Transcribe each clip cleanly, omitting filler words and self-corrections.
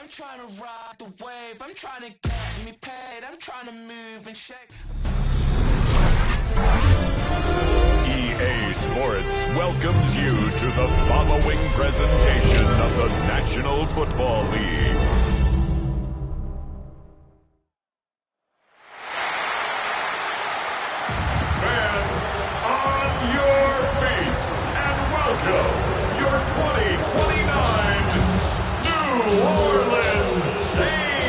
trying to ride the wave, I'm trying to get me paid, I'm trying to move and shake. EA Sports welcomes you to the following presentation of the National Football League. Fans, on your feet, and welcome your 2029 New Orleans Saints.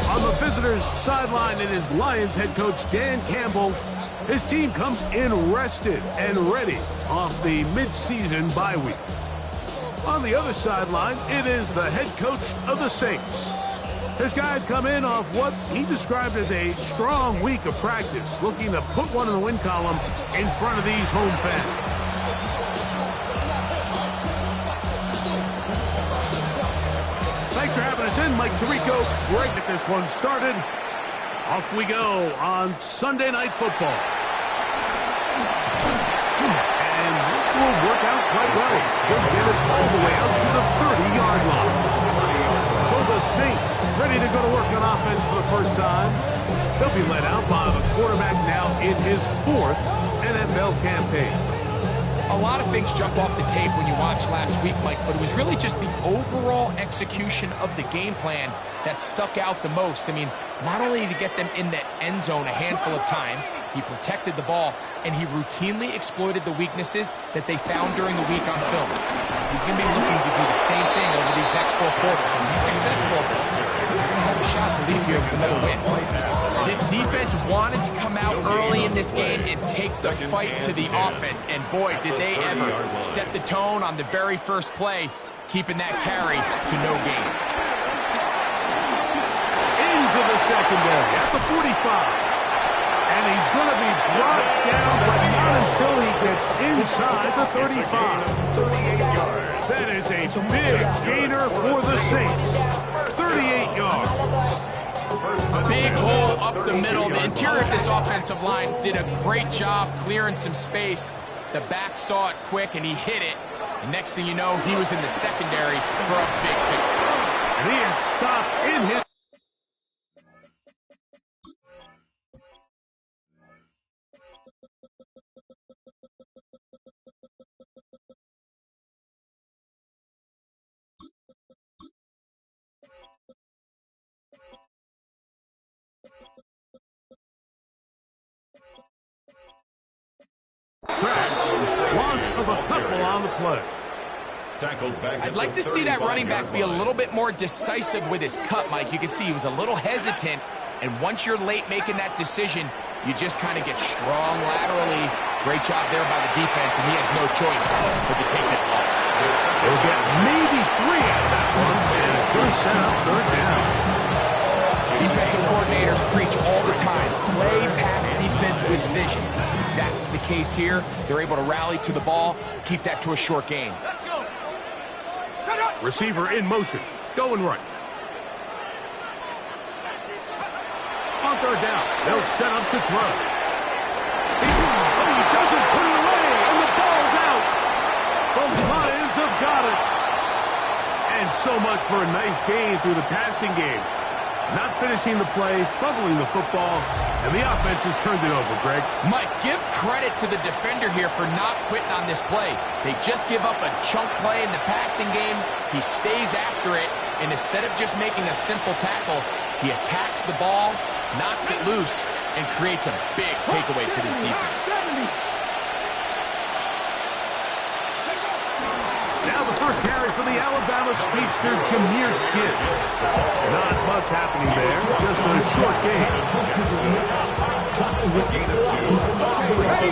On the visitors' sideline, it is Lions head coach Dan Campbell. His team comes in rested and ready off the mid-season bye week. On the other sideline, it is the head coach of the Saints. His guys come in off what he described as a strong week of practice, looking to put one in the win column in front of these home fans. Thanks for having us in, Mike Tirico. Great that this one started. Off we go on Sunday Night Football. And this will work out quite well. He'll get it all the way out to the 30-yard line. So the Saints ready to go to work on offense for the first time. They'll be led out by the quarterback now in his 4th NFL campaign. A lot of things jump off the tape when you watch last week, Mike, but it was really just the overall execution of the game plan that stuck out the most. I mean, not only did he get them in the end zone a handful of times, he protected the ball, and he routinely exploited the weaknesses that they found during the week on film. He's going to be looking to do the same thing over these next 4 quarters, and he's successful. He's going to have a shot to leave here with another win. This defense wanted to come out early in this game and take the fight to the offense, and boy, did they ever set the tone on the very first play, keeping that carry to no gain. Into the secondary at the 45. And he's going to be brought down, but not until he gets inside the 35. That is a big gainer for the Saints. 38 yards. Big hole up the middle. The interior of this offensive line did a great job clearing some space. The back saw it quick, and he hit it. And next thing you know, he was in the secondary for a big pick. And he is stopped in his... Loss of a couple on the play. I'd like to see that running back be a little bit more decisive with his cut, Mike. You can see he was a little hesitant, and once you're late making that decision, you just kind of get strong laterally. Great job there by the defense, and he has no choice but to take that loss. They'll get maybe 3 out of that one, and it's going to set up 3rd down. Defensive coordinators preach all the time, play pass defense with vision. That's exactly the case here. They're able to rally to the ball, keep that to a short gain. Receiver in motion, going right. On 3rd down, they'll set up to throw. He doesn't put it away, and the ball's out. The Lions have got it. And so much for a nice gain through the passing game. Not finishing the play, fumbling the football, and the offense has turned it over, Greg. Mike, give credit to the defender here for not quitting on this play. They just give up a chunk play in the passing game. He stays after it, and instead of just making a simple tackle, he attacks the ball, knocks it loose, and creates a big takeaway for this defense. Now the first carry for the Alabama speedster, Jahmyr Gibbs. Not much happening there, just a short gain.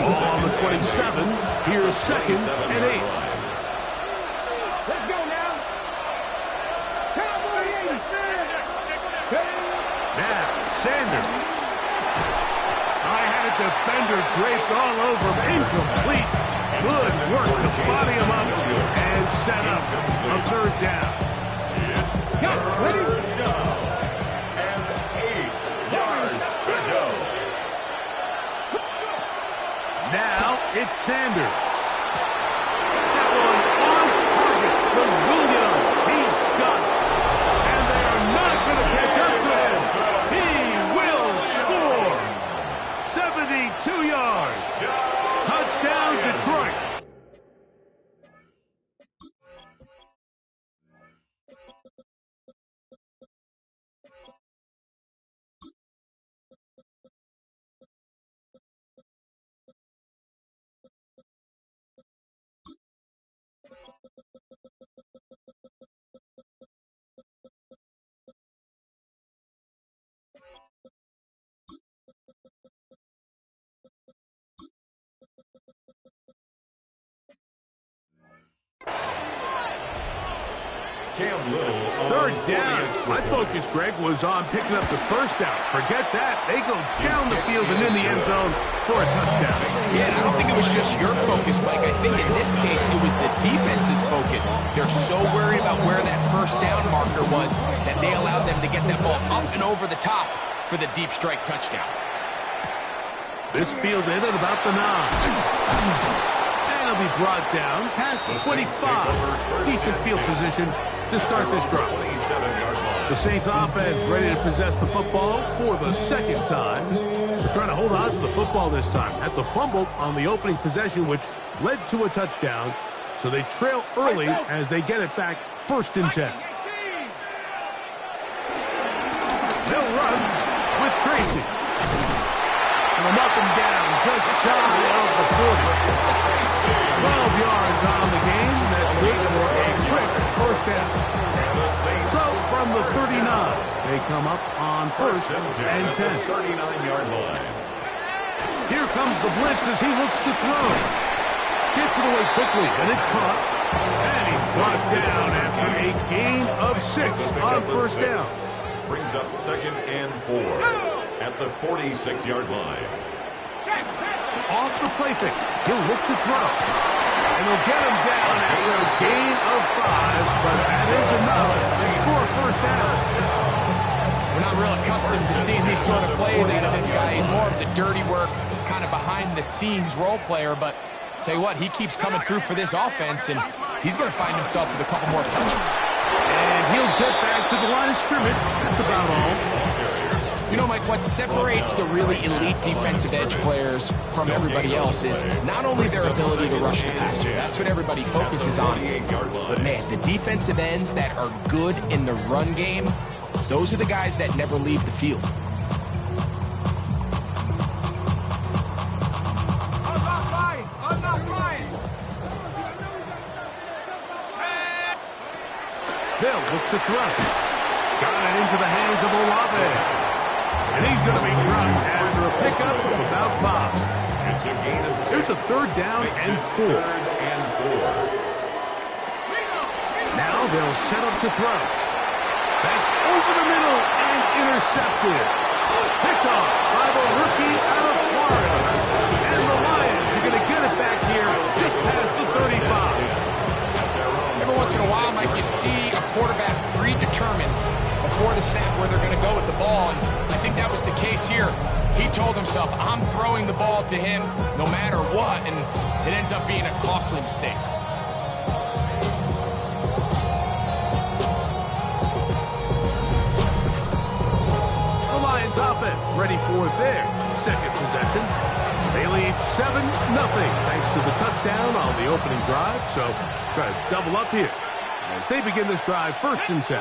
Ball on the 27. Here's 2nd and 8. Let's go now. Now, Sanders. I had a defender draped all over him. Incomplete. Good work to body him up and set up a 3rd down. Sanders. That one on target to Williams. He's got it. And they are not going to catch up to him. He will score. 72 yards. Touchdown, Detroit. Third down. My focus, Greg, was on picking up the first down. Forget that. They go down the field and in the end zone for a touchdown. Yeah, I don't think it was just your focus, Mike. I think in this case, it was the defense's focus. They're so worried about where that first down marker was that they allowed them to get that ball up and over the top for the deep strike touchdown. This field in at about the 9. He'll be brought down past the 25. Decent field position to start this drive. The Saints offense ready to possess the football for the second time. They're trying to hold on to the football this time. Had the fumble on the opening possession, which led to a touchdown. So they trail early as they get it back, 1st and 10. They'll run with Tracy. And up and down, just shy of the 40. 12 yards on the game. That's good for a quick first down. So from the 39, they come up on 1st and 10. 39-yard line. Here comes the blitz as he looks to throw. Gets it away quickly, and it's caught. And he's brought down after a gain of 6 on 1st down. Brings up 2nd and 4 at the 46-yard line. Off the play fake. He'll look to throw. And he'll get him down after a gain of 5, but that is enough for a 1st down. We're not real accustomed to seeing these sort of plays out of this guy. He's more of the dirty work, kind of behind-the-scenes role player, but tell you what, he keeps coming through for this offense, and he's going to find himself with a couple more touches. And he'll get back to the line of scrimmage. That's about all. You know, Mike, what separates the really elite defensive edge players from everybody else is not only their ability to rush the passer. That's what everybody focuses on. But, man, the defensive ends that are good in the run game, those are the guys that never leave the field. They'll look to throw. Got it into the hands of Olave. And he's going to be dropped after a pickup of about 5. It's a gain of 6. Here's a 3rd down and 4. Now they'll set up to throw. That's over the middle and intercepted. Picked off by the rookie out of Florida. And the Lions are going to get it back here just past the 35. Every once in a while, Mike, you see a quarterback predetermined before the snap where they're going to go with the ball, and I think that was the case here. He told himself, I'm throwing the ball to him no matter what, and it ends up being a costly mistake. The Lions offense ready for their second possession. They lead 7-0 thanks to the touchdown on the opening drive, so try to double up here as they begin this drive, 1st and 10.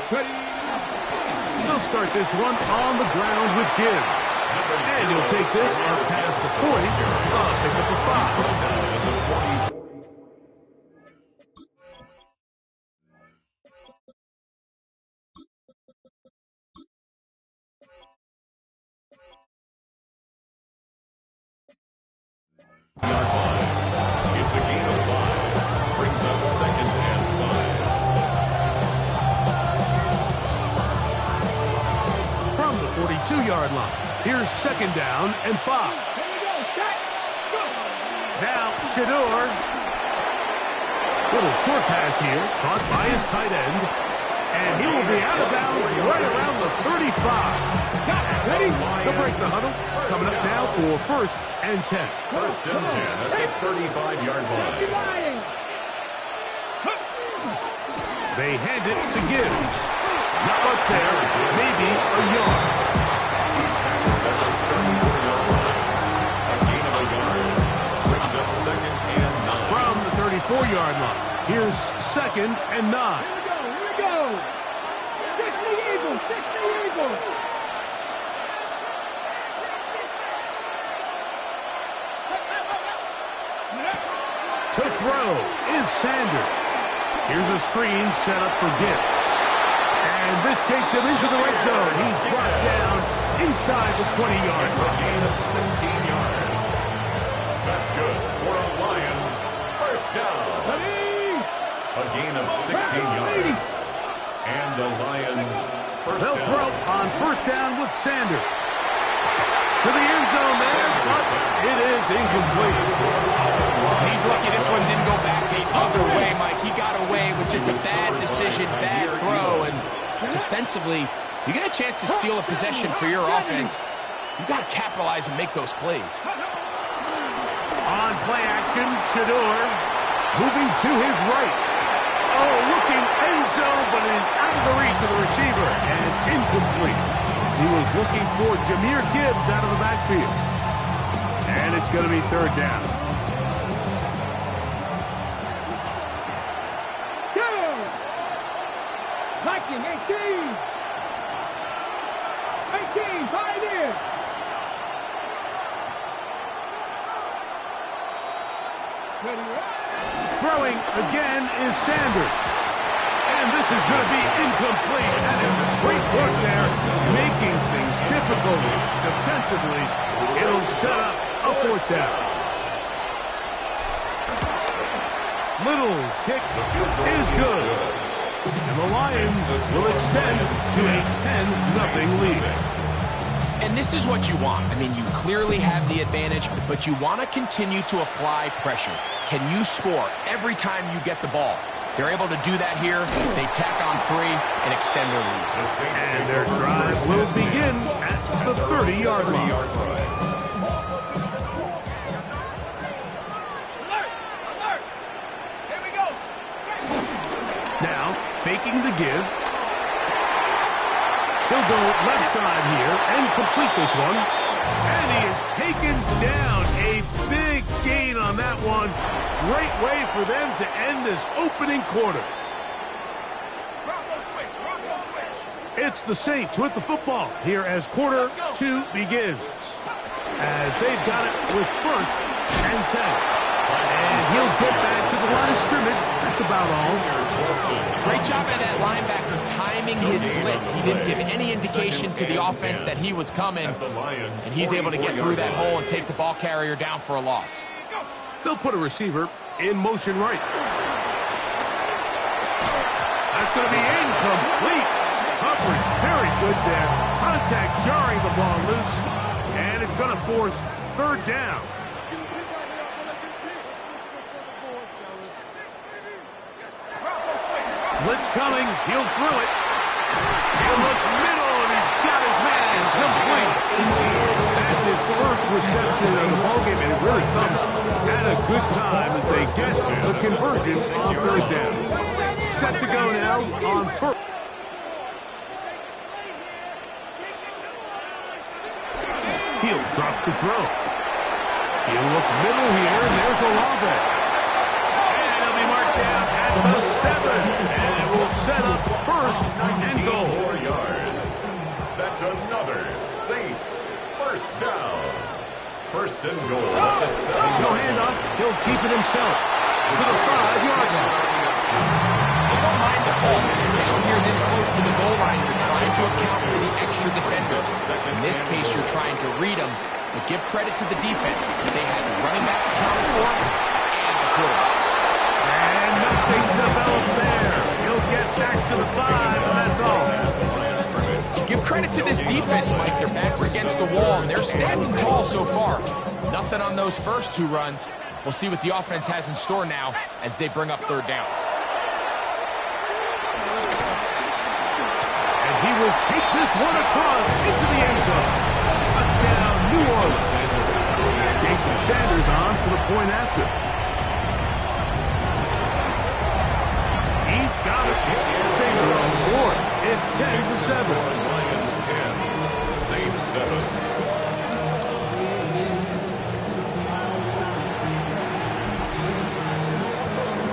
They'll start this one on the ground with Gibbs. And he'll take this up past the 40. Pick up a 5. It's a gain of 5. Brings up 2nd and 5. From the 42-yard line, here's 2nd down and 5. Now, Shador. Little short pass here, caught by his tight end. And he will be out of bounds right around the 35. Ready? They'll break the huddle. Coming up now for 1st and 10. 1st and 10 at the 35-yard line. They hand it to Gibbs. Not much there. Maybe a yard. A gain of a yard. Brings up 2nd and 9. From the 34-yard line. Here's 2nd and 9. Here we go. 60 Eagles. 60 Eagles. To throw is Sanders. Here's a screen set up for Gibbs. And this takes him into the red zone. He's brought down inside the 20-yard line. A gain of 16 yards. That's good for a Lions 1st down. A gain of 16 yards. And the Lions 1st down. They'll throw on 1st down with Sanders. To the end zone there, but it is incomplete. He's lucky this one didn't go back the other way, Mike. He got away with just a bad decision, bad throw, and defensively, you get a chance to steal a possession for your offense. You got to capitalize and make those plays. On play action, Shador moving to his right. Oh, looking end zone, but it is out of the reach of the receiver and incomplete. He was looking for Jahmyr Gibbs out of the backfield. And it's going to be 3rd down. Viking 18. 18, Pioneer. Throwing again is Sanders. And this is going to be incomplete. That is great work there, making things difficult defensively. It'll set up a 4th down. Little's kick is good. And the Lions will extend to a 10-0 lead. And this is what you want. I mean, you clearly have the advantage, but you want to continue to apply pressure. Can you score every time you get the ball? They're able to do that here. They tack on 3 and extend their lead. And their drive will begin at the 30-yard line. Now, faking the give. He'll go left side here and complete this one. And he is taken down. A big gain on that one. Great way for them to end this opening quarter. It's the Saints with the football here as quarter 2 begins. As they've got it with 1st and 10. And he'll get back to the line of scrimmage. That's about all. Great job by that linebacker timing his blitz. He didn't give any indication to the offense that he was coming. And he's able to get through that hole and take the ball carrier down for a loss. They'll put a receiver in motion right. That's going to be incomplete. Coverage very good there. Contact jarring the ball loose. And it's going to force 3rd down. Blitz coming. He'll throw it. He'll look middle, and he's got his man complete. That's his 1st reception of the ballgame, and it really comes at a good time as they get the conversion on 3rd down. Set to go now on 1st. He'll drop to throw. He'll look middle here, and there's Olave. And he'll be marked down at the 7. And it will set up 1st and goal. 4 yards. That's another Saints 1st down. 1st and goal at the 7. No handoff. He'll keep it himself to the 5-yard line. I don't mind the call. Down here this close to the goal line, you're trying to account for the extra defenders. In this case, you're trying to read them, but give credit to the defense. They had the running back accounted for and the quarterback. And nothing developed there. He'll get back to the 5, and that's all. Give credit to this defense, Mike. Their back's against the wall, and they're standing tall so far. Nothing on those first 2 runs. We'll see what the offense has in store now as they bring up 3rd down. will take this one across into the end zone. Touchdown, New Orleans. Jason Sanders on for the point after. He's got it. Saints are on the board. It's 10-7. Lions 10, Saints 7.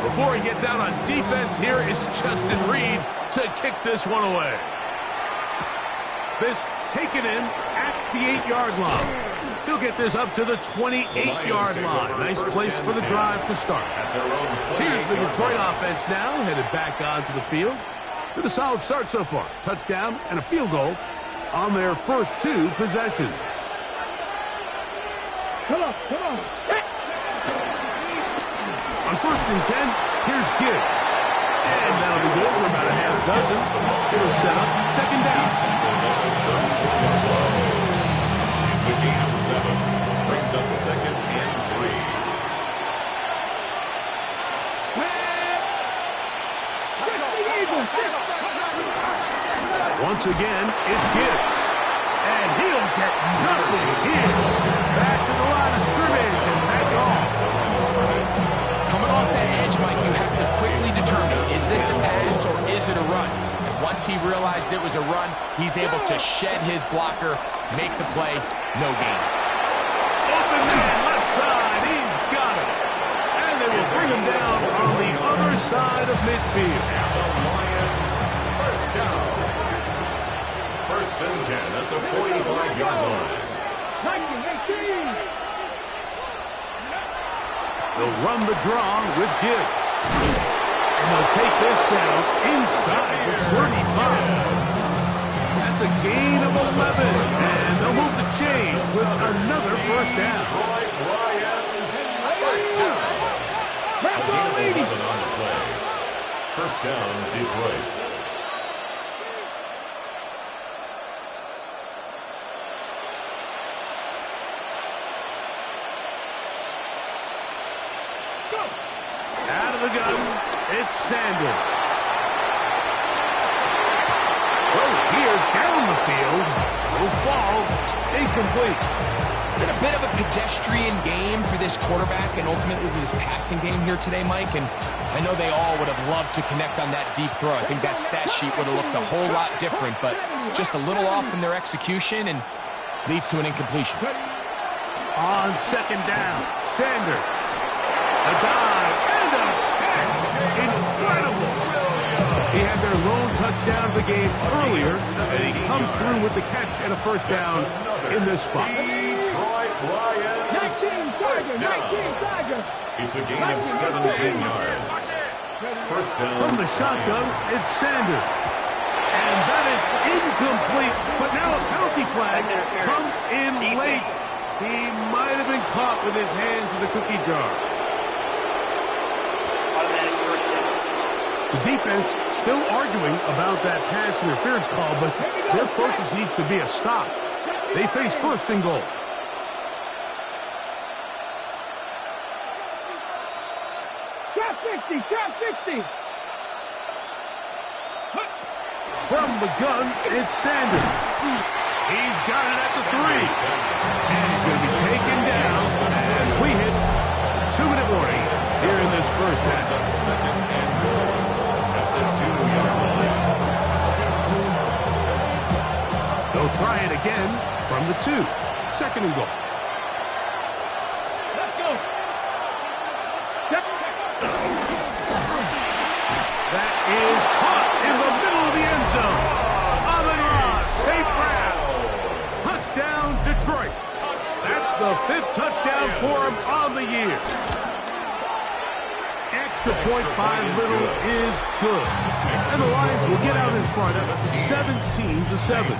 Before he gets out on defense, here is Justin Reed to kick this one away. This taken in at the 8-yard line. He'll get this up to the 28-yard line. Nice place for the drive to start. Here's the Detroit offense now, headed back onto the field. With a solid start so far. Touchdown and a field goal on their first 2 possessions. Come on, come on. On 1st and 10, here's Gibbs. And that'll be good for about a half dozen. It'll set up 2nd down. It's a gain of 7. Brings up 2nd and 3. Once again, it's Gibbs. And he'll get nothing here. Back to the line of scrimmage, and that's all. Coming off that edge, Mike, you have to quickly determine, is this a pass or is it a run? And once he realized it was a run, he's able to shed his blocker, make the play, no gain. Open man, left side, he's got it. And they will bring him down on the other side of midfield. And the Lions, first down. 1st and 10 at the 45-yard line. 19, 18. They'll run the draw with Gibbs. And they'll take this down inside the 35. That's a gain of 11. And they'll move the chains with another 1st down. Lions, first down. A gain of 11 on the play. 1st down, Detroit. Out of the gun, it's Sanders. Throw here down the field. Will fall. Incomplete. It's been a bit of a pedestrian game for this quarterback and ultimately this passing game here today, Mike. And I know they all would have loved to connect on that deep throw. I think that stat sheet would have looked a whole lot different, but just a little off in their execution and leads to an incompletion. On 2nd down, Sanders. A dive and a catch. Incredible. He had their lone touchdown of the game earlier, and he comes through with the catch and a 1st down in this spot. Detroit Lions, 19, first down. 19, Tiger. It's a gain of 17 yards. 1st down. From the shotgun, it's Sanders. And that is incomplete, but now a penalty flag comes in late. He might have been caught with his hands in the cookie jar. The defense still arguing about that pass interference call, but their focus needs to be a stop. They face 1st and goal. Trap 60, trap 60. From the gun, it's Sanders. He's got it at the 3. And he's going to be taken down as we hit 2-minute warning here in this 1st half. 2nd and goal at the 2-yard line. They'll try it again from the 2. 2nd and goal. Let's go. That is caught in the middle of the end zone. Amon-Ra, safe grab. Touchdown, Detroit. That's the 5th touchdown for him on the year. Extra point by Little is good. And the Lions will get out in front 17-7.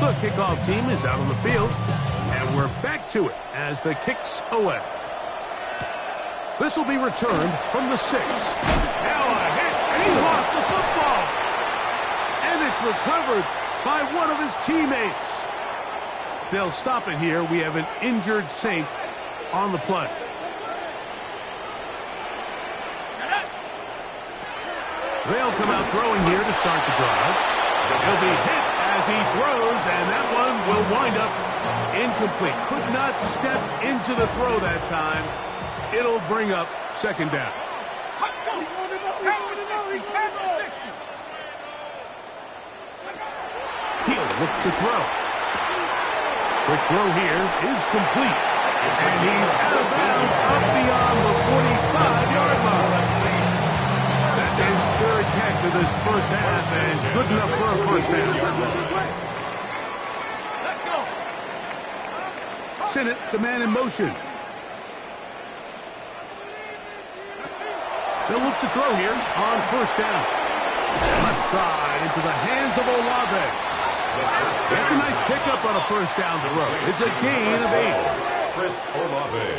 The kickoff team is out on the field. And we're back to it as the kick's away. This will be returned from the 6. Now a hit, and he lost the football. And it's recovered by one of his teammates. They'll stop it here. We have an injured Saint on the play. They'll come out throwing here to start the drive. He'll be hit as he throws, and that one will wind up incomplete. Could not step into the throw that time. It'll bring up second down. He'll look to throw. Quick throw here is complete. And he's out of bounds up beyond the 45-yard line. That's his third catch of this first half, and good enough for a first down. Sinnott, the man in motion. They'll look to throw here on first down. Left side into the hands of Olave. That's a nice pickup on a first down throw. It's a gain of 8. Chris Olave.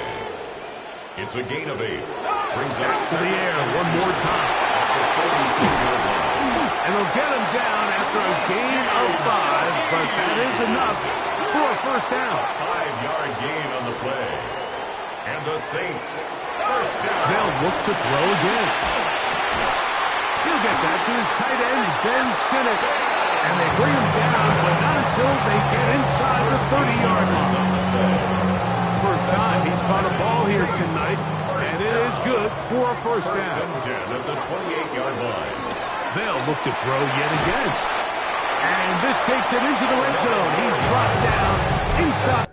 It's a gain of 8. Brings us to the air one more time. And they'll get him down after a gain of 5, but that is enough for a first down. 5-yard gain on the play. And the Saints, first down. They'll look to throw again. He'll get that to his tight end, Ben Sinnott. And they bring him down, but not until they get inside the 30-yard line. First time he's caught a ball here tonight, and it is good for a first down. First and 10 at the 28-yard line. They'll look to throw yet again. And this takes it into the red zone. He's brought down inside.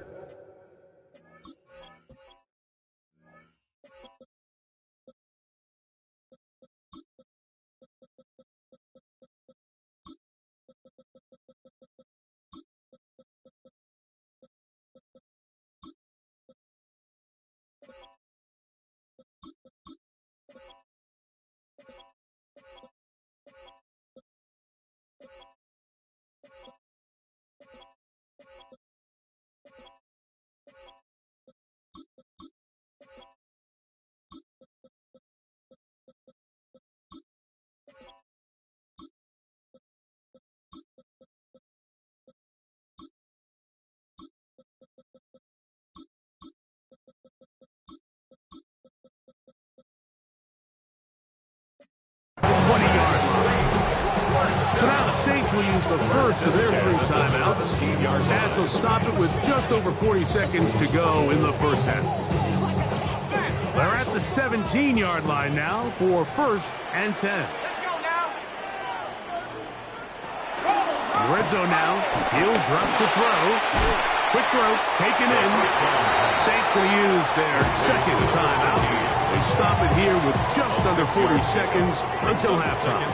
So now the Saints will use the first of their 3 timeouts, as they'll stop it with just over 40 seconds to go in the first half. They're at the 17-yard line now for first and 10. Let's go now. Red zone now. He'll drop to throw. Quick throw, taken in. Saints going to use their second timeout. They stop it here with just under 40 seconds until halftime.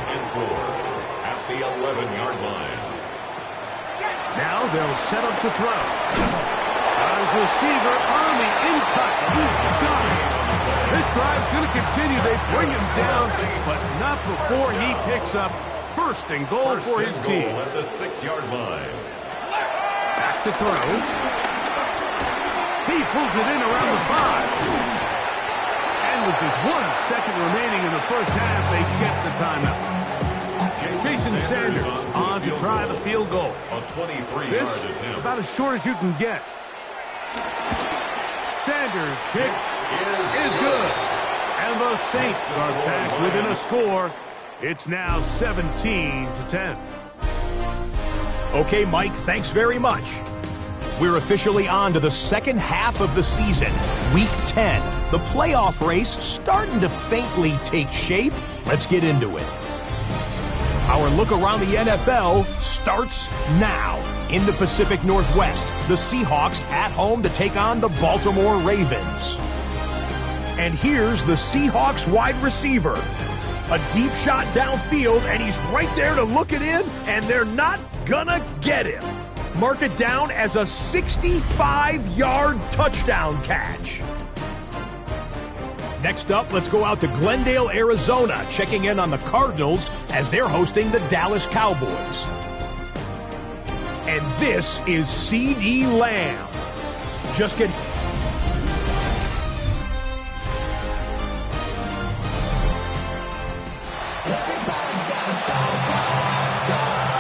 At the 11-yard line. Now they'll set up to throw. As receiver on the in-cut. He's got it. This drive's going to continue. They bring him down, but not before he picks up first and goal for his team. At the 6-yard line. Back to throw. He pulls it in around the 5. And with just 1 second remaining in the first half, they get the timeout. Jason Sanders on to try the field goal. A 23-yard This attempt. about as short as you can get. Sanders' kick is good. And the Saints are back within a score. It's now 17-10. Okay, Mike, thanks very much. We're officially on to the second half of the season, Week 10. The playoff race starting to faintly take shape. Let's get into it. Our look around the NFL starts now. In the Pacific Northwest, the Seahawks at home to take on the Baltimore Ravens. And here's the Seahawks wide receiver. A deep shot downfield, and he's right there to look it in, and they're not gonna get him. Mark it down as a 65-yard touchdown catch. Next up, let's go out to Glendale, Arizona, checking in on the Cardinals as they're hosting the Dallas Cowboys. And this is C.D. Lamb. Just get...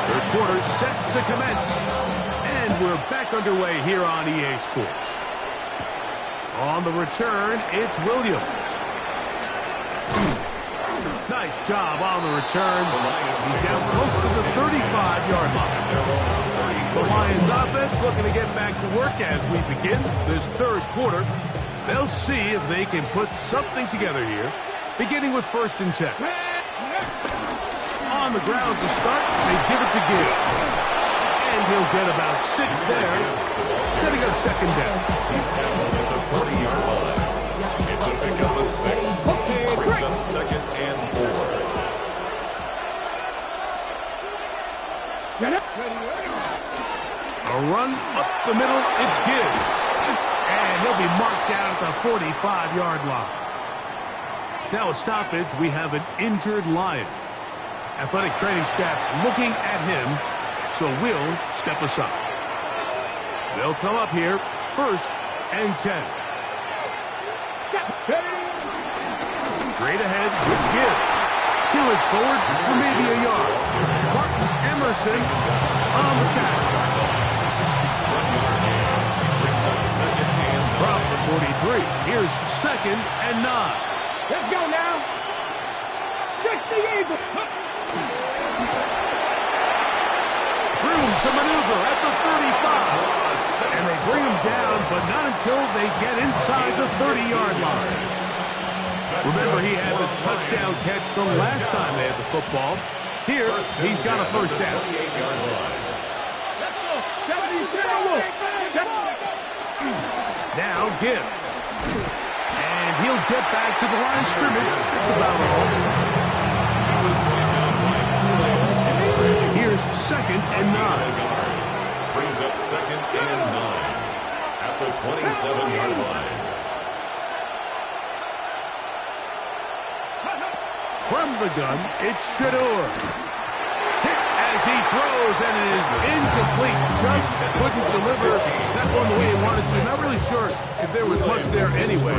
Third quarter set to commence. And we're back underway here on EA Sports. On the return, it's Williams. Nice Nice job on the return. He's down close to the 35-yard line. The Lions offense looking to get back to work as we begin this third quarter. They'll see if they can put something together here, beginning with 1st and 10. On the ground to start, they give it to Gibbs. And he'll get about 6 there, setting up 2nd down. He's tackled at the 40-yard line. It's a pickup of 6. Brings up 2nd and 4. A run up the middle, it's Gibbs. And he'll be marked down at the 45-yard line. Now a stoppage, we have an injured Lion. Athletic training staff looking at him, so we'll step aside. They'll come up here, 1st and 10. Straight ahead with Gibbs. He'll look forward for maybe a yard. Martin Emerson on the tackle. From the 43, here's 2nd and 9. Let's go now. 60 Eagles. Room to maneuver at the 35. And they bring him down, but not until they get inside the 30-yard line. Remember, he had the touchdown catch the last time they had the football. Here, he's got a 1st down. Now Gibbs. And he'll get back to the line of scrimmage. That's about all. Here's 2nd and 9. Brings up 2nd and 9 at the 27-yard line. From the gun, it's Shador. Hit as he throws, and it is incomplete. Just couldn't deliver that one the way he wanted to. Not really sure if there was much there anyway.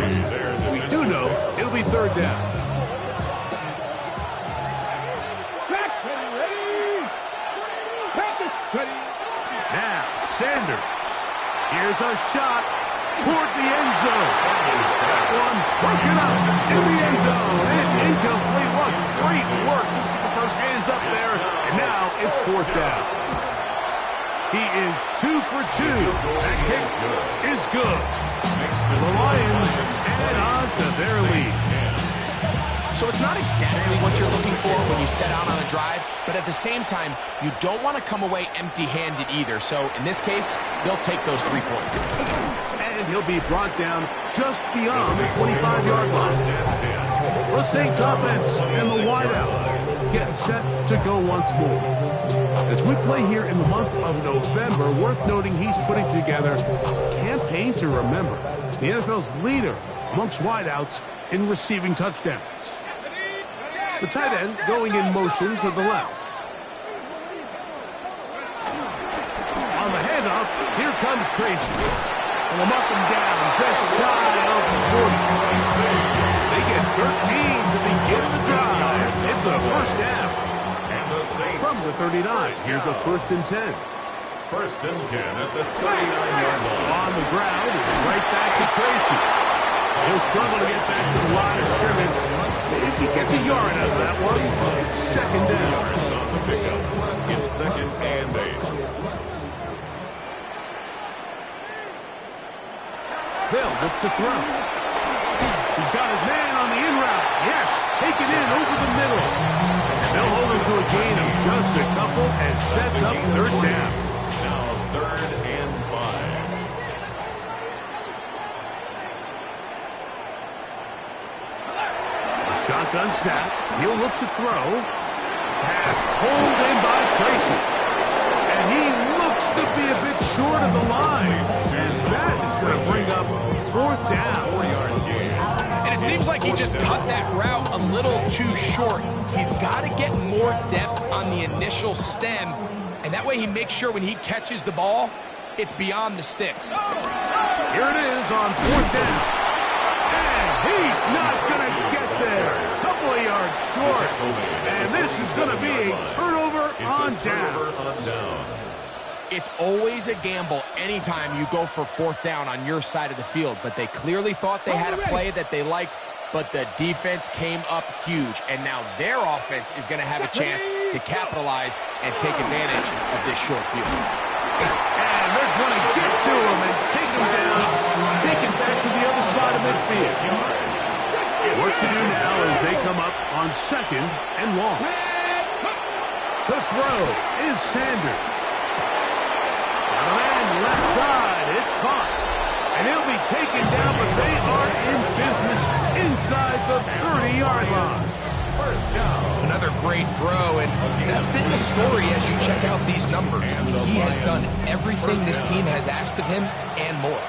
We do know it'll be 3rd down. Now, Sanders. Here's a shot toward the end zone. That one broken up in the end zone. And it's incomplete. What great work just to get those hands up there. And now it's 4th down. He is 2 for 2. That kick is good. The Lions add on to their lead. So it's not exactly what you're looking for when you set out on a drive, but at the same time, you don't want to come away empty-handed either. So in this case, they'll take those 3 points. And he'll be brought down just beyond the 25-yard line. The Saints offense and the wideout get set to go once more. As we play here in the month of November, worth noting he's putting together Campaign to Remember, the NFL's leader amongst wideouts in receiving touchdowns. The tight end going in motion to the left. On the handoff, here comes Tracy. And they'll mark him down just shy of the 40. They get 13 to begin the drive. It's a 1st down. And the Saints From the 39, here's a 1st and 10. 1st and 10 at the 39-yard line. On the ground, it's right back to Tracy. He'll struggle to get back to the line of scrimmage. If he gets a yard out of that one, it's 2nd down. Yards on the pickup. It's 2nd and 8. They'll look to throw. He's got his man on the in route. Yes, taken in over the middle. And they'll hold him to a gain of just a couple and sets up 3rd down. Now 3rd and 5. Shotgun snap. He'll look to throw. Pass pulled in by Tracy. And he looks to be a bit short of the line. And that is going to bring up 4th down. 4-yard gain. And it seems like he just cut that route a little too short. He's got to get more depth on the initial stem. And that way he makes sure when he catches the ball, it's beyond the sticks. Here it is on 4th down. And he's not going to get there. A couple of yards short. And this is going to be a turnover on down. It's always a gamble anytime you go for 4th down on your side of the field, but they clearly thought they had a play that they liked, but the defense came up huge, and now their offense is going to have a chance to capitalize and take advantage of this short field. And they're going to get to him and take him down, take it back to the other side of midfield. Work to do now as they come up on 2nd and long. To throw is Sanders. Got a man left side. It's caught. And he'll be taken down, but they are in business inside the 30-yard line. First down. Another great throw, and that's been the story as you check out these numbers. I mean, he has done everything this team has asked of him and more.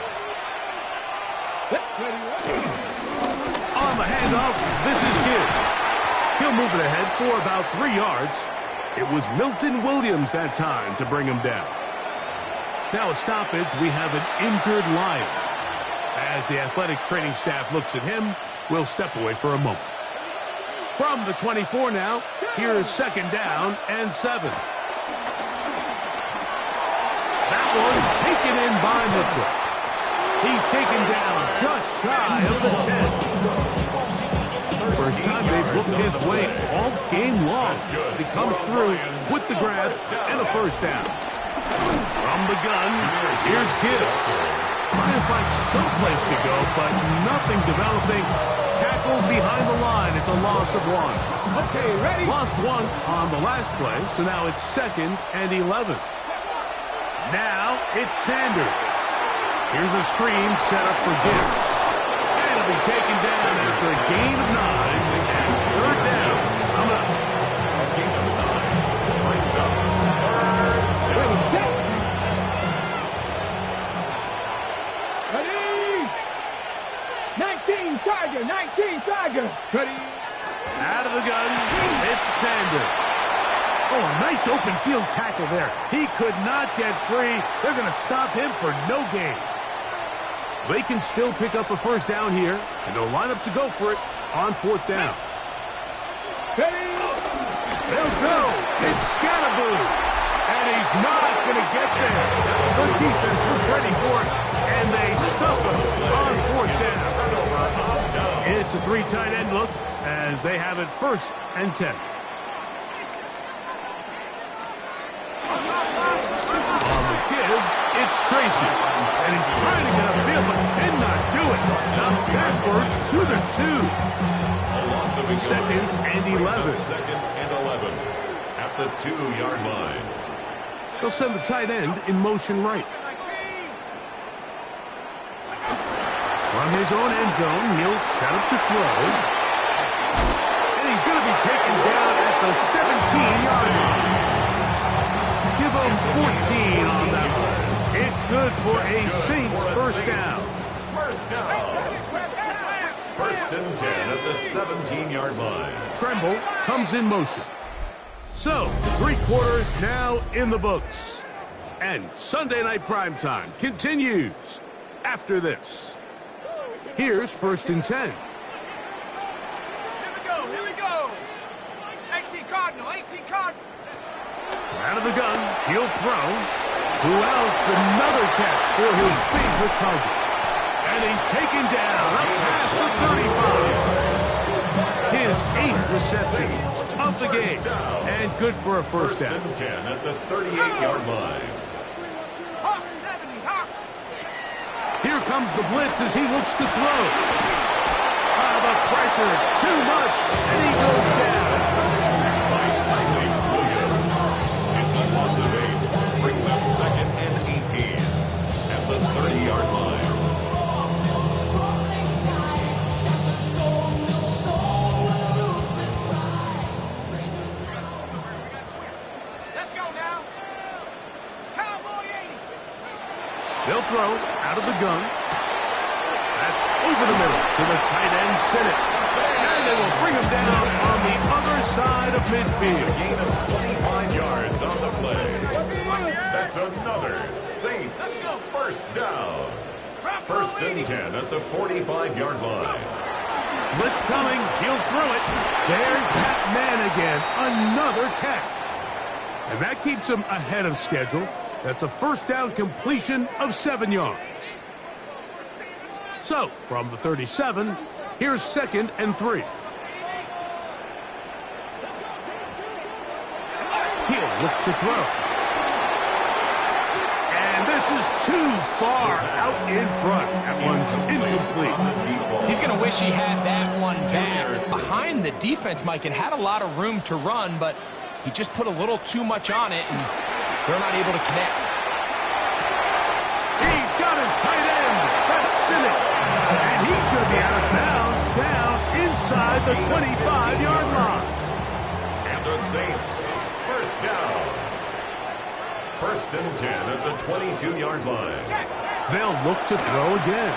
On the handoff, this is Gibbs. He'll move it ahead for about 3 yards. It was Milton Williams that time to bring him down. Now a stoppage, we have an injured Lion. As the athletic training staff looks at him, we'll step away for a moment. From the 24 now, here's 2nd down and 7. That one taken in by Mitchell. He's taken down just shy of the 10. First time they've looked his way all game long. He comes through with the grab and a first down. From the gun, here's Gibbs. Trying to find some place to go, but nothing developing. Tackled behind the line. It's a loss of 1. Okay, ready? Lost 1 on the last play, so now it's 2nd and 11. Now it's Sanders. Here's a screen set up for Gibbs. And it'll be taken down after a gain of 9 and 3rd down. I'm up. A gain of 9 brings up 3rd Ready, down. set. Ready? 19 Tiger. Ready? Out of the gun, it's Sanders. Oh, a nice open field tackle there. He could not get free. They're going to stop him for no gain. They can still pick up a first down here, and they'll line up to go for it on 4th down. Ready? They'll go. It's Scatterboo. And he's not going to get there. The defense was ready for it, and they stuff him on 4th down. It's a 3 tight end look as they have it 1st and 10. On the give, it's Tracy. And he's trying to get upfield, but cannot do it. Now backwards to the 2. A loss of 2nd and 11. 2nd and 11 at the 2-yard line. They'll send the tight end in motion right. From his own end zone, he'll set up to throw. And he's going to be taken down at the 17-yard line. Give him 14 on that one. It's good for a Saints first down. First down. 1st and 10 at the 17-yard line. Tremble comes in motion. So, 3 quarters now in the books. And Sunday Night Primetime continues after this. Here's 1st and 10. Here we go. 18 Cardinal. Out of the gun, he'll throw. Who else? Another catch for his favorite target. And he's taken down up past the 35. His 8th reception of the game. And good for a first down. 1st and 10 at the 38-yard line. Hawks 70. Hawks. Here comes the blitz as he looks to throw. The pressure, too much, and he goes down. By Tyler Williams. It's a loss of 8. Brings up 2nd and 18 at the 30-yard line. Let's go now. Cowboy 80. They'll throw out of the gun. That's over the middle to the tight end, Sinnott. And they will bring him down on the other side of midfield. Gain of 25 yards on the play. That's another Saints first down. 1st and 10 at the 45-yard line. Blitz coming. He'll throw it. There's that man again. Another catch. And that keeps him ahead of schedule. That's a first down completion of 7 yards. So, from the 37, Here's 2nd and 3. He'll look to throw. And this is too far out in front. That one's incomplete. He's going to wish he had that one back. Behind the defense, Mike, it had a lot of room to run, but he just put a little too much on it, and they're not able to connect. He's got his tight end. That's Sinnott. And he's going to be out of bounds down inside the 25-yard line. And the Saints, first down. 1st and 10 at the 22-yard line. They'll look to throw again.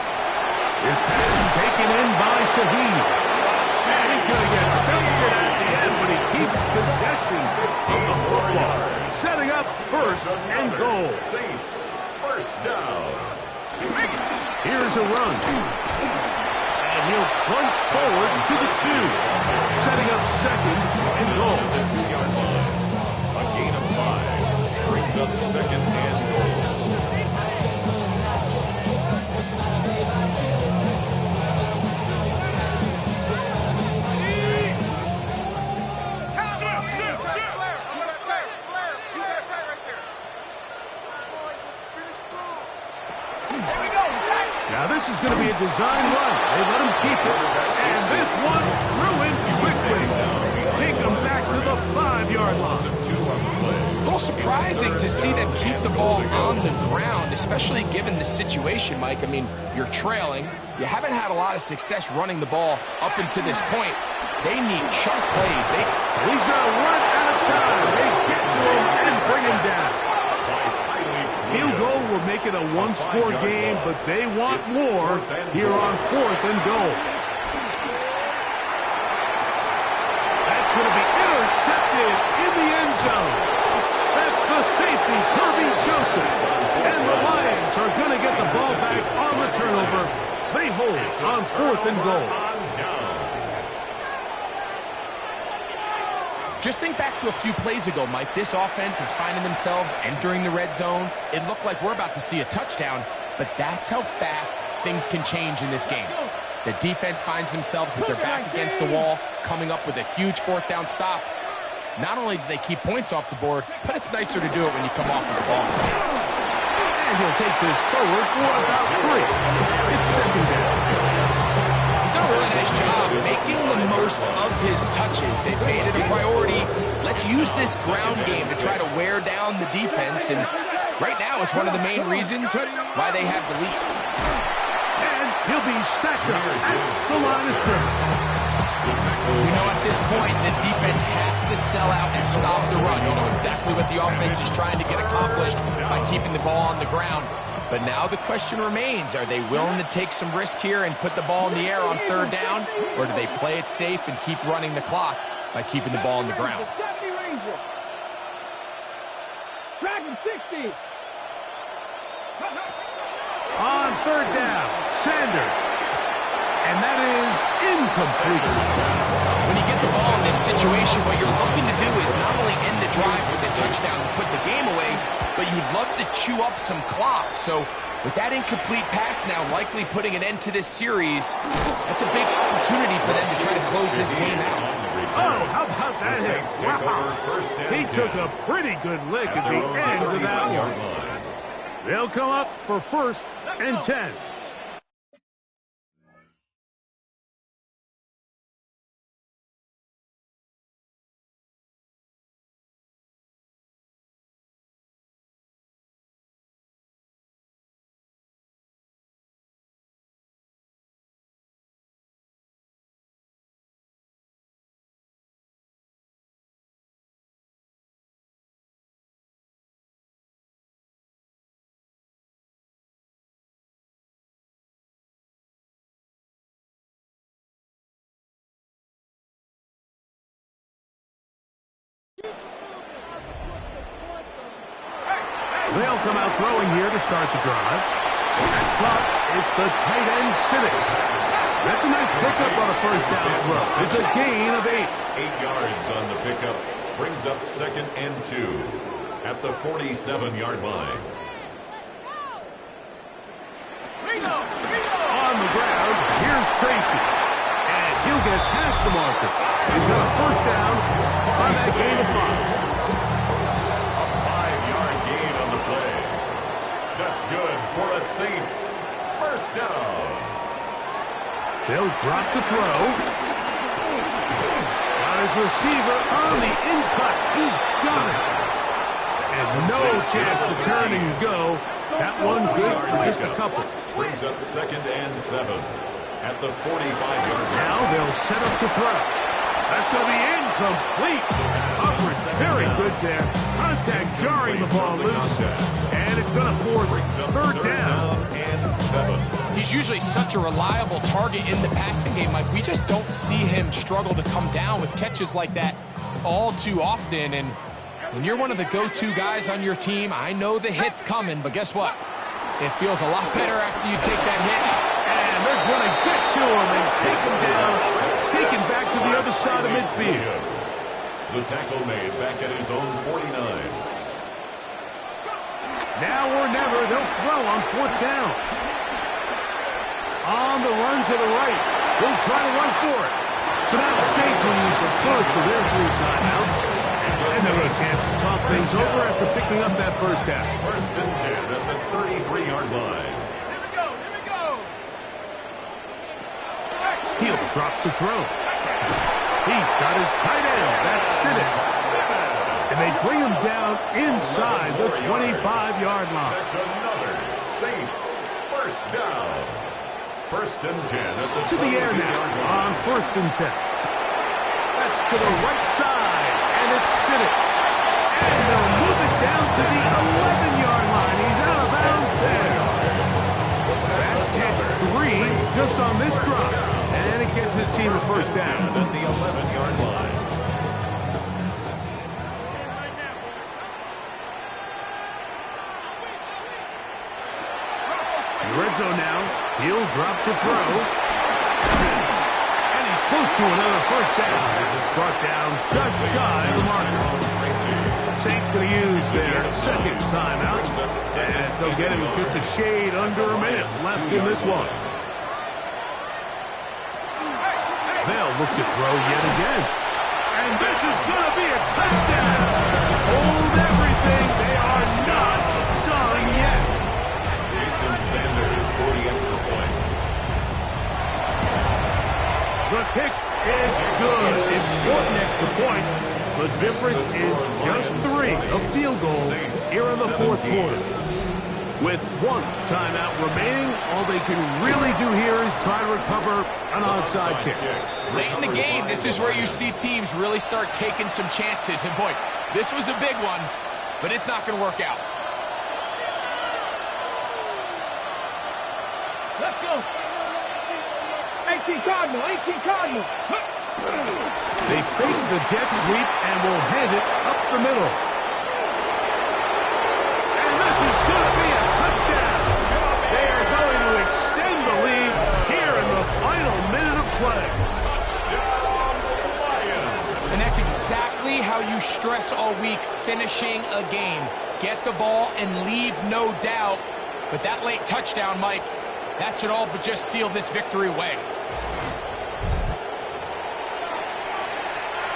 His pass taken in by Shaheed. And he's going to get belted at the end, but he keeps possession of the football. Setting up 1st and goal. Saints, first down. Here's a run. And he'll plunge forward to the 2. Setting up 2nd and goal. The 2-yard line. A gain of 5. Brings up 2nd and goal. Now this is going to be a design run. They let him keep it. And this one ruined quickly. Take him back to the 5-yard line. A little surprising to see them keep the ball on the ground, especially given the situation, Mike. I mean, you're trailing. You haven't had a lot of success running the ball up until this point. They need chunk plays. He's going to run out of time. They get to him and bring him down. Field goal will make it a one-score game, but they want more here on 4th and goal. That's going to be intercepted in the end zone. That's the safety, Kirby Joseph. And the Lions are going to get the ball back on the turnover. They hold on 4th and goal. Just think back to a few plays ago, Mike. This offense is finding themselves entering the red zone. It looked like we're about to see a touchdown, but that's how fast things can change in this game. The defense finds themselves with their back against the wall, coming up with a huge 4th down stop. Not only do they keep points off the board, but it's nicer to do it when you come off of the ball. And he'll take this forward for about 3. It's 2nd down. He's done a really nice job making the most of his touches. They've made it a priority. Let's use this ground game to try to wear down the defense, and right now it's one of the main reasons why they have the lead. And he'll be stacked up at the line of scrimmage. You know, at this point, the defense has to sell out and stop the run. You know exactly what the offense is trying to get accomplished by keeping the ball on the ground. But now the question remains, are they willing to take some risk here and put the ball in the air on 3rd down, or do they play it safe and keep running the clock by keeping the ball on the ground? Dragon 60. On 3rd down, Sanders. And that is incomplete. When you get the ball in this situation, what you're looking to do is not only end the drive with a touchdown to put the game away, but you'd love to chew up some clock. So with that incomplete pass now likely putting an end to this series, that's a big opportunity for them to try to close this game out. Oh, how about that hit? Wow. He took a pretty good lick at the end of that one. They'll come up for 1st and 10. They'll come out throwing here to start the drive. That's blocked. It's the tight end Sinnott. That's a nice pickup on a 1st down throw. It's a gain of 8. 8 yards on the pickup. Brings up 2nd and 2 at the 47-yard line. On the ground, here's Tracy. He'll get past the marker. He's got a first down on that gain of 5. A 5-yard gain on the play. That's good for a Saints first down. They'll drop to throw. Got his receiver on the in-cut. He's got it. And no chance to turn and go. That one good for just a couple. Brings up 2nd and 7 at the 45-yard line. Now they'll set up to throw. That's going to be incomplete. Coverage very good there. Contact jarring the ball loose. And it's going to force 3rd down. And 7. He's usually such a reliable target in the passing game. Like, we just don't see him struggle to come down with catches like that all too often. And when you're one of the go-to guys on your team, I know the hit's coming, but guess what? It feels a lot better after you take that hit. And they're going to get to him and take him down. Take him back to the other side of midfield. The tackle made back at his own 49. Now or never, they'll throw on 4th down. On the run to the right. They'll try to run for it. So now the Saints will use the first of their 3 timeouts. And they'll get a chance to talk things over after picking up that first down. 1st and 10 at the 33-yard line. Here we go, here we go. He'll drop to throw. He's got his tight end. That's Siddick. And they bring him down inside the 25-yard line. That's another Saints first down. 1st and 10 at the To the air now on 1st and 10. That's to the right side, and it's Siddick. And they'll move it down to the 11-yard line. He's out of bounds there. That's catch 3 just on this drop. And it gets his team a first down. At the 11-yard line. Red zone now. He'll drop to throw. And he's close to another first down. It's brought down just shy of the marker. Saints going to use their 2nd timeout. As they'll get him just a shade under a minute left in this one. They'll look to throw yet again. And this is going to be a touchdown. Hold everything. They are not done yet. Sanders for the extra point. The kick is good. Important extra point. The difference is just 3, a field goal here in the 4th quarter. With 1 timeout remaining, all they can really do here is try to recover an onside kick. Late in the game, this is where you see teams really start taking some chances. And boy, this was a big one, but it's not going to work out. Let's go. 18 Cardinal, 18 Cardinal. They fake the jet sweep and will hand it up the middle. And this is going to be a touchdown. They are going to extend the lead here in the final minute of play. Touchdown, Lions. And that's exactly how you stress all week, finishing a game. Get the ball and leave no doubt. But that late touchdown, Mike, that should all but just seal this victory away.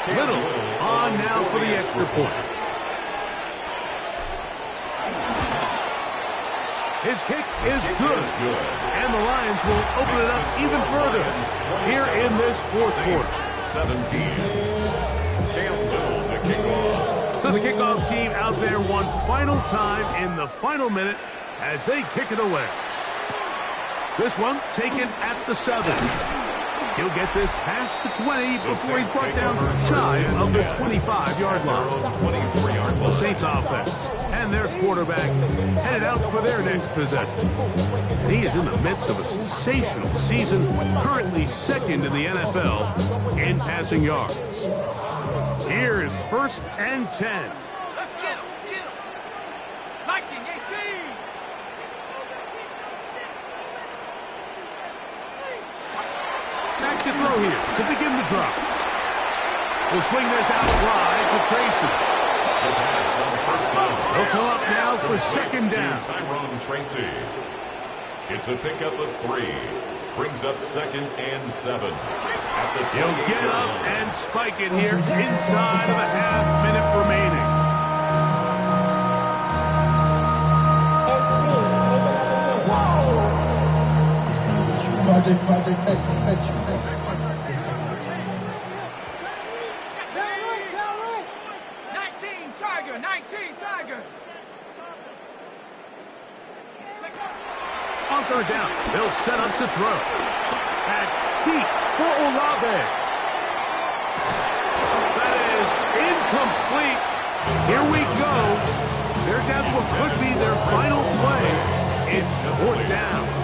Little on now for the extra point. His kick is good. And the Lions will open it up even further here in this 4th quarter. 17. Campbell, the kickoff. So the kickoff team out there one final time in the final minute as they kick it away. This one taken at the 7. He'll get this past the 20 before he's brought down shy of the 25-yard line. The Saints offense and their quarterback headed out for their next possession. He is in the midst of a sensational season, currently 2nd in the NFL in passing yards. Here is 1st and 10. Let's get him, get him. Viking 18. Back to throw here to begin the drop. We'll swing this out wide to Tracy. They'll come up now for 2nd down. Tyrone Tracy. It's a pickup of 3. Brings up 2nd and 7. at the He'll 28 get yard up line. and spike it here inside of a half-minute remaining. Project Extra. 19 Tiger, 19 Tiger. On third down, they'll set up to throw. At deep for Olave. That is incomplete. Here we go. They're down to what could be their final play. It's fourth down.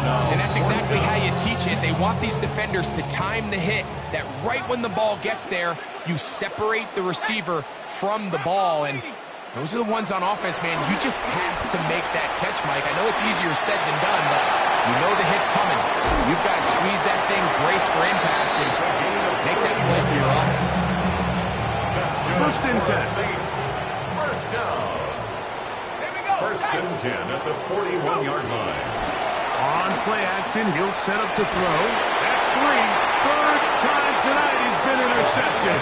And that's exactly how you teach it. They want these defenders to time the hit, that right when the ball gets there, you separate the receiver from the ball. And those are the ones on offense, man. You just have to make that catch, Mike. I know it's easier said than done, but you know the hit's coming. You've got to squeeze that thing, brace for impact, and make that play for your offense. That's good. First and 10. Saints. First down. First and 10 at the 41-yard line. On play action, he'll set up to throw. That's three. Third time tonight he's been intercepted.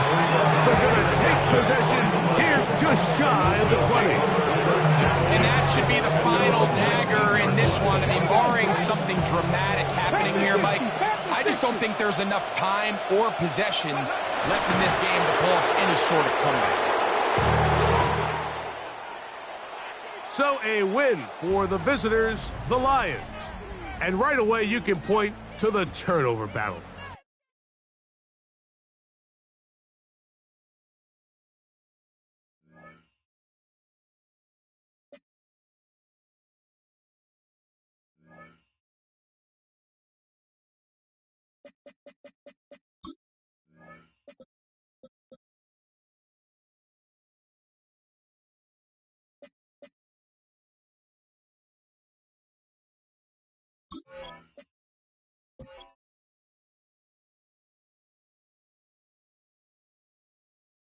So going to take possession here just shy of the 20. And that should be the final dagger in this one. I mean, barring something dramatic happening here, Mike, I just don't think there's enough time or possessions left in this game to pull off any sort of comeback. So a win for the visitors, the Lions. And right away you can point to the turnover battle.